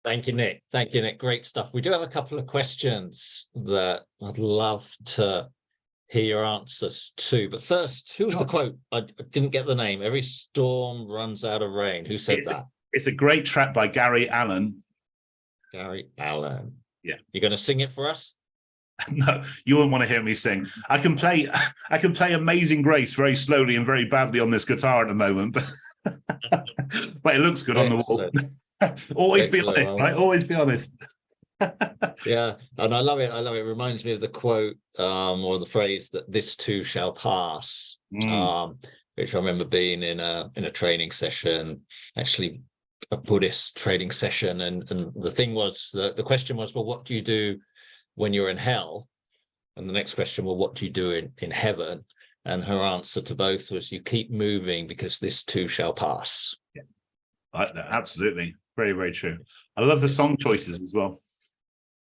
Thank you, Nick. Thank you, Nick. Great stuff. We do have a couple of questions that I'd love to hear your answers to. But first, who's the quote? I didn't get the name. Every storm runs out of rain. Who said that? It's a great track by Gary Allan. Gary Allan. Yeah. You're going to sing it for us? No, you wouldn't want to hear me sing. I can play Amazing Grace very slowly and very badly on this guitar at the moment, but it looks good on the wall. Always be honest, right? Always be honest. Yeah, and I love it. I love it. It reminds me of the quote or the phrase that this too shall pass, which I remember being in a training session, actually a Buddhist training session, and the thing was the question was, well, what do you do when you're in hell? And the next question, well, what do you do in heaven? And her answer to both was, you keep moving because this too shall pass. Yeah. Absolutely. Very, very true. I love the song choices as well.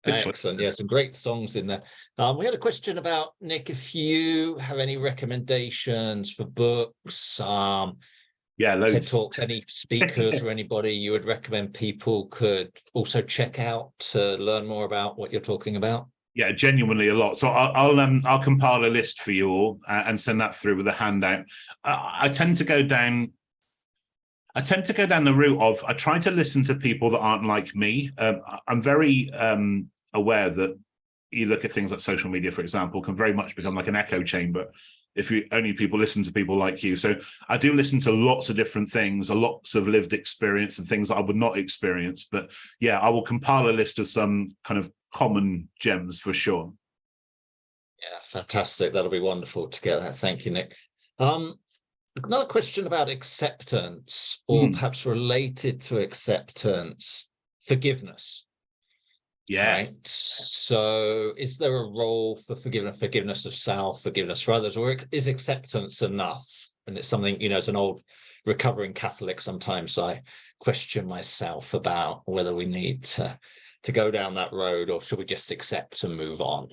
Excellent. Yeah, some great songs in there. We had a question about, Nick, if you have any recommendations for books, yeah, loads. TED Talks, any speakers or anybody you would recommend people could also check out to learn more about what you're talking about? Yeah, genuinely a lot. So I'll compile a list for you all and send that through with a handout. I tend to go down the route of, I try to listen to people that aren't like me. I'm very aware that you look at things like social media, for example, can very much become like an echo chamber if people listen to people like you. So I do listen to lots of different things, lots of lived experience and things that I would not experience. But yeah, I will compile a list of some kind of common gems for sure. Yeah, fantastic. That'll be wonderful to get that. Thank you, Nick. Another question about acceptance, or perhaps related to acceptance, forgiveness. Yes. Right? So is there a role for forgiveness of self, forgiveness for others, or is acceptance enough? And it's something, as an old recovering Catholic, sometimes I question myself about whether we need to go down that road, or should we just accept and move on?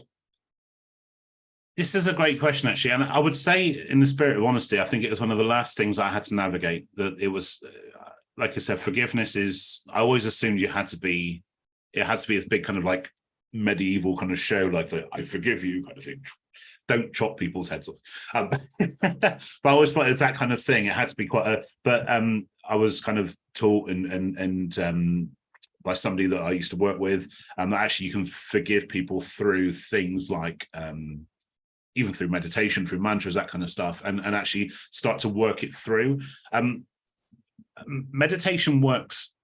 This is a great question, actually. And I would say, in the spirit of honesty, I think it was one of the last things I had to navigate. That it was, like I said, forgiveness is, I always assumed it had to be this big kind of like medieval kind of show, like I forgive you kind of thing. Don't chop people's heads off. But I always thought it's that kind of thing. It had to be quite but I was kind of taught and by somebody that I used to work with, that actually you can forgive people through things like, even through meditation, through mantras, that kind of stuff, and actually start to work it through. Meditation works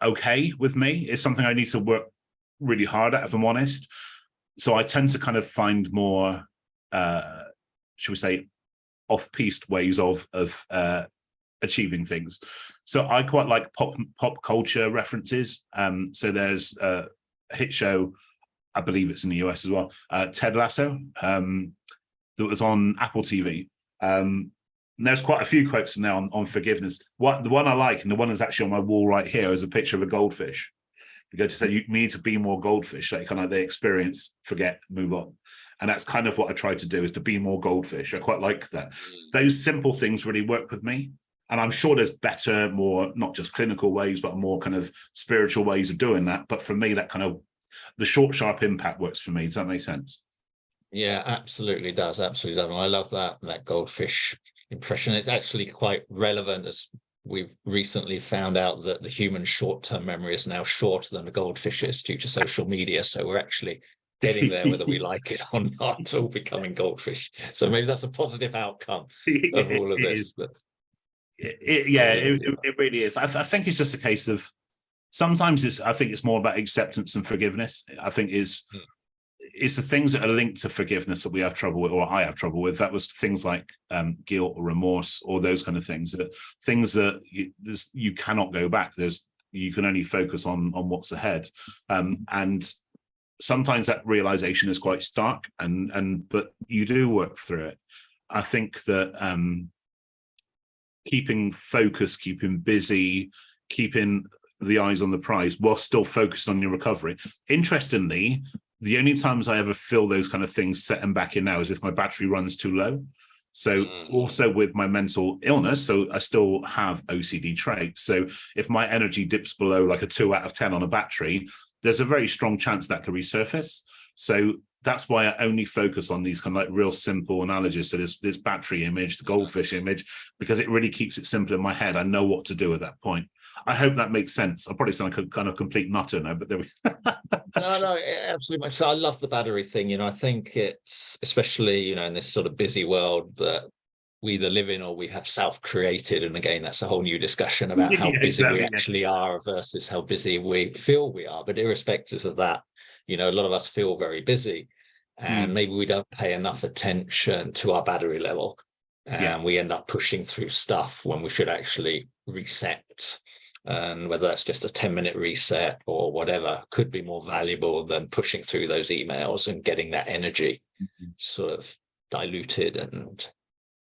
okay with me. It's something I need to work really hard at, if I'm honest. So I tend to kind of find more, should we say, off-piste ways of achieving things. So I quite like pop culture references. So there's a hit show, I believe it's in the US as well, Ted Lasso, that was on Apple TV. There's quite a few quotes now on forgiveness. The one I like, and the one that's actually on my wall right here, is a picture of a goldfish. You go to say, you need to be more goldfish, like kind of they experience, forget, move on. And that's kind of what I try to do, is to be more goldfish. I quite like that. Those simple things really work with me. And I'm sure there's better, more, not just clinical ways, but more kind of spiritual ways of doing that. But for me, that kind of, the short, sharp impact works for me. Does that make sense? Yeah, absolutely does. Absolutely does. And I love that goldfish impression. It's actually quite relevant, as we've recently found out that the human short-term memory is now shorter than the goldfish's due to social media. So we're actually getting there, whether we like it or not, all becoming goldfish. So maybe that's a positive outcome of all of this. It really is. I think it's just a case of, sometimes I think it's more about acceptance and forgiveness. I think it's the things that are linked to forgiveness that we have trouble with, or I have trouble with. That was things like guilt or remorse, or those kind of things. Things that you cannot go back. You can only focus on what's ahead, and sometimes that realization is quite stark. But you do work through it. I think that keeping focus, keeping busy, keeping the eyes on the prize while still focused on your recovery. Interestingly, the only times I ever feel those kind of things setting back in now is if my battery runs too low. So also with my mental illness, so I still have OCD traits. So if my energy dips below like a 2 out of 10 on a battery, there's a very strong chance that could resurface. So that's why I only focus on these kind of like real simple analogies. So this battery image, the goldfish image, because it really keeps it simple in my head. I know what to do at that point. I hope that makes sense. I probably sound like a kind of complete nutter now, but there we No, absolutely. So I love the battery thing. I think it's especially, in this sort of busy world that we either live in or we have self-created. And again, that's a whole new discussion about how busy we actually are versus how busy we feel we are. But irrespective of that, a lot of us feel very busy, and maybe we don't pay enough attention to our battery level, and we end up pushing through stuff when we should actually reset. And whether that's just a 10-minute reset or whatever could be more valuable than pushing through those emails and getting that energy sort of diluted. And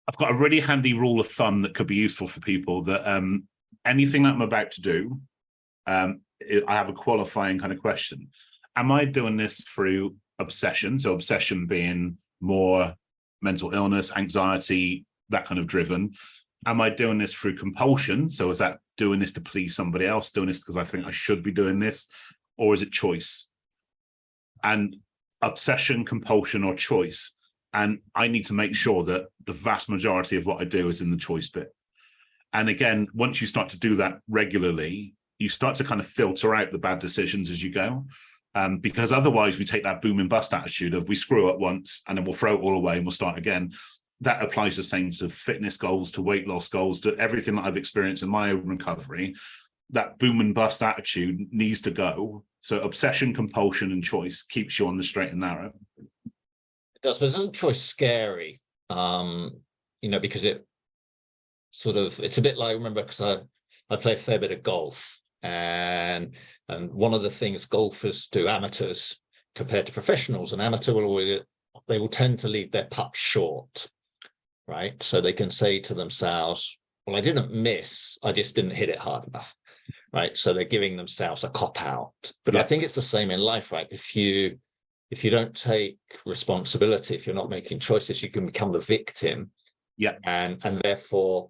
I've got a really handy rule of thumb that could be useful for people, that anything that I'm about to do, I have a qualifying kind of question. Am I doing this through obsession? So obsession being more mental illness, anxiety, that kind of driven. Am I doing this through compulsion? So is that doing this to please somebody else, doing this because I think I should be doing this? Or is it choice? And obsession, compulsion, or choice. And I need to make sure that the vast majority of what I do is in the choice bit. And again, once you start to do that regularly, you start to kind of filter out the bad decisions as you go. Because otherwise we take that boom and bust attitude of we screw up once and then we'll throw it all away and we'll start again. That applies the same to fitness goals, to weight loss goals, to everything that I've experienced in my own recovery. That boom and bust attitude needs to go. So obsession, compulsion, and choice keeps you on the straight and narrow. It does, but isn't choice scary? Because it sort of, it's a bit like, remember, because I play a fair bit of golf, and one of the things golfers do, amateurs compared to professionals, and amateur they will tend to leave their putt short, right? So they can say to themselves, well, I didn't miss, I just didn't hit it hard enough, right? So they're giving themselves a cop out. But I think it's the same in life, right? If you don't take responsibility, if you're not making choices, you can become the victim, and therefore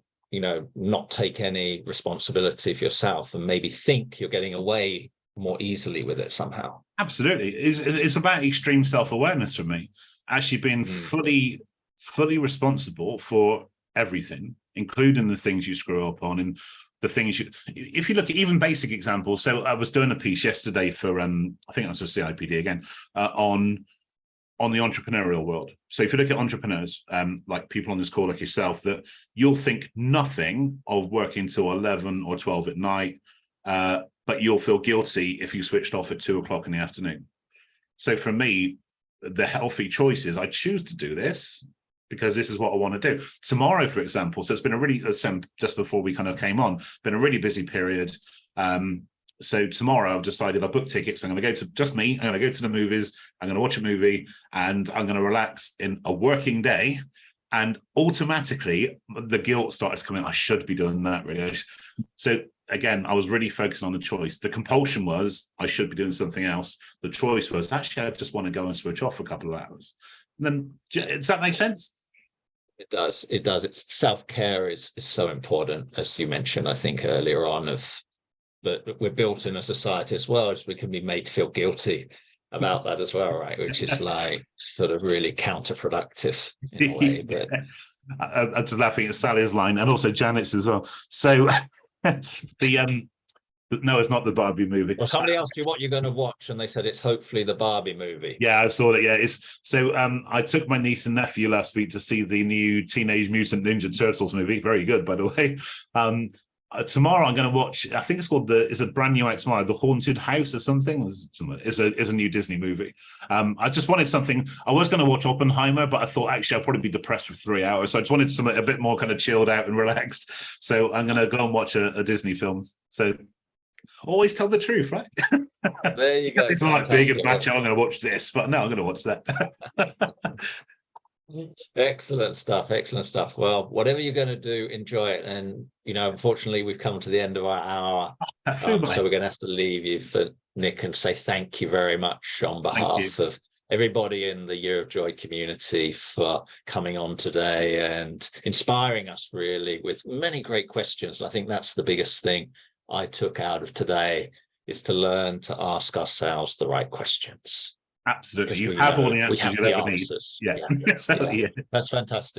not take any responsibility for yourself, and maybe think you're getting away more easily with it somehow. Absolutely. It's about extreme self-awareness for me, actually being fully responsible for everything, including the things you screw up on and the things if you look at even basic examples. So I was doing a piece yesterday for I think that's for CIPD again, on the entrepreneurial world. So if you look at entrepreneurs, like people on this call like yourself, that you'll think nothing of working till 11 or 12 at night, but you'll feel guilty if you switched off at 2 o'clock in the afternoon. So for me, the healthy choice is I choose to do this because this is what I want to do. Tomorrow, for example, so it's been a really, just before we kind of came on, been a really busy period. So tomorrow I've decided, I booked tickets. I'm going to go to just me. I'm going to go to the movies. I'm going to watch a movie and I'm going to relax in a working day. And automatically the guilt started to come in. I should be doing that, really. So again, I was really focused on the choice. The compulsion was I should be doing something else. The choice was actually I just want to go and switch off for a couple of hours. And then, does that make sense? It does. It does. It's self-care is so important, as you mentioned, I think earlier on, but we're built in a society as well as we can be made to feel guilty about that as well, right? Which is like sort of really counterproductive in a way. But I'm just laughing at Sally's line and also Janet's as well. So no, it's not the Barbie movie. Well, somebody asked you what you're going to watch, and they said it's hopefully the Barbie movie. Yeah, I saw it. Yeah, it's so. I took my niece and nephew last week to see the new Teenage Mutant Ninja Turtles movie. Very good, by the way. Tomorrow I'm going to watch. I think it's called it's a brand new out tomorrow. The Haunted House or something. It's a new Disney movie. I just wanted something. I was going to watch Oppenheimer, but I thought actually I'll probably be depressed for 3 hours. So I just wanted something a bit more kind of chilled out and relaxed. So I'm going to go and watch a Disney film. So. Always tell the truth, right? There you go. It's not like big and macho. I'm going to watch this, but no, I'm going to watch that. Excellent stuff. Excellent stuff. Well, whatever you're going to do, enjoy it. And unfortunately, we've come to the end of our hour, so we're going to have to leave you for Nick and say thank you very much on behalf of everybody in the Year of Joy community for coming on today and inspiring us really with many great questions. I think that's the biggest thing I took out of today, is to learn to ask ourselves the right questions. Absolutely. You have all the answers you'll ever need. Answers. Yeah. Exactly. That's fantastic.